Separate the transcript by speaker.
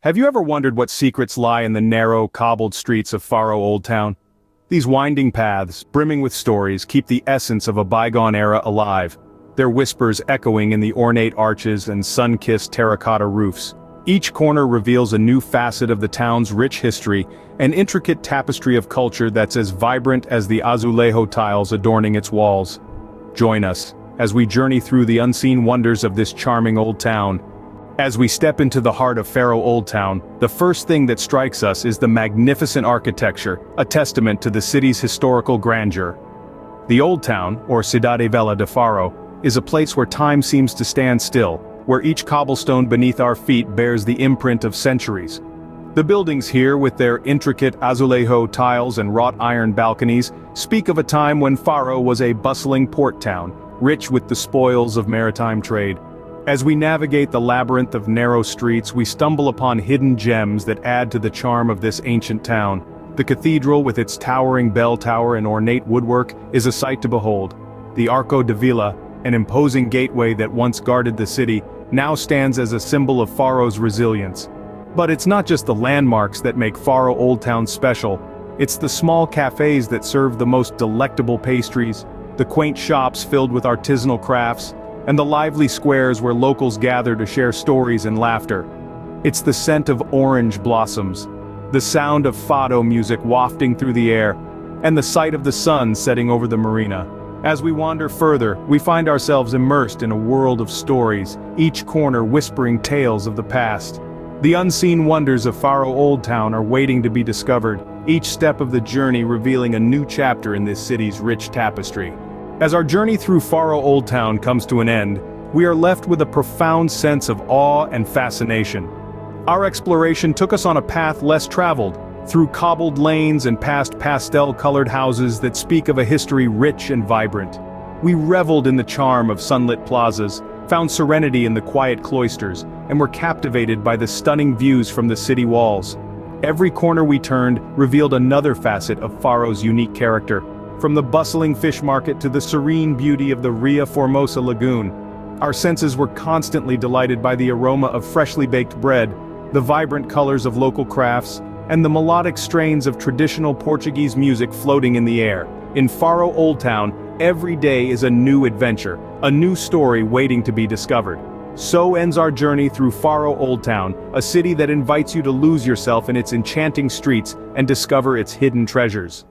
Speaker 1: Have you ever wondered what secrets lie in the narrow, cobbled streets of Faro Old Town? These winding paths, brimming with stories, keep the essence of a bygone era alive, their whispers echoing in the ornate arches and sun-kissed terracotta roofs. Each corner reveals a new facet of the town's rich history, an intricate tapestry of culture that's as vibrant as the azulejo tiles adorning its walls. Join us as we journey through the unseen wonders of this charming old town. As we step into the heart of Faro Old Town, the first thing that strikes us is the magnificent architecture, a testament to the city's historical grandeur. The Old Town, or Cidade Velha de Faro, is a place where time seems to stand still, where each cobblestone beneath our feet bears the imprint of centuries. The buildings here, with their intricate azulejo tiles and wrought iron balconies, speak of a time when Faro was a bustling port town, rich with the spoils of maritime trade. As we navigate the labyrinth of narrow streets, we stumble upon hidden gems that add to the charm of this ancient town. The cathedral, with its towering bell tower and ornate woodwork, is a sight to behold. The Arco de Villa, an imposing gateway that once guarded the city, now stands as a symbol of Faro's resilience. But it's not just the landmarks that make Faro Old Town special. It's the small cafes that serve the most delectable pastries, the quaint shops filled with artisanal crafts, and the lively squares where locals gather to share stories and laughter. It's the scent of orange blossoms, the sound of fado music wafting through the air, and the sight of the sun setting over the marina. As we wander further, we find ourselves immersed in a world of stories, each corner whispering tales of the past. The unseen wonders of Faro Old Town are waiting to be discovered, each step of the journey revealing a new chapter in this city's rich tapestry. As our journey through Faro Old Town comes to an end, we are left with a profound sense of awe and fascination. Our exploration took us on a path less traveled, through cobbled lanes and past pastel-colored houses that speak of a history rich and vibrant. We reveled in the charm of sunlit plazas, found serenity in the quiet cloisters, and were captivated by the stunning views from the city walls. Every corner we turned revealed another facet of Faro's unique character, from the bustling fish market to the serene beauty of the Ria Formosa lagoon. Our senses were constantly delighted by the aroma of freshly baked bread, the vibrant colors of local crafts, and the melodic strains of traditional Portuguese music floating in the air. In Faro Old Town, every day is a new adventure, a new story waiting to be discovered. So ends our journey through Faro Old Town, a city that invites you to lose yourself in its enchanting streets and discover its hidden treasures.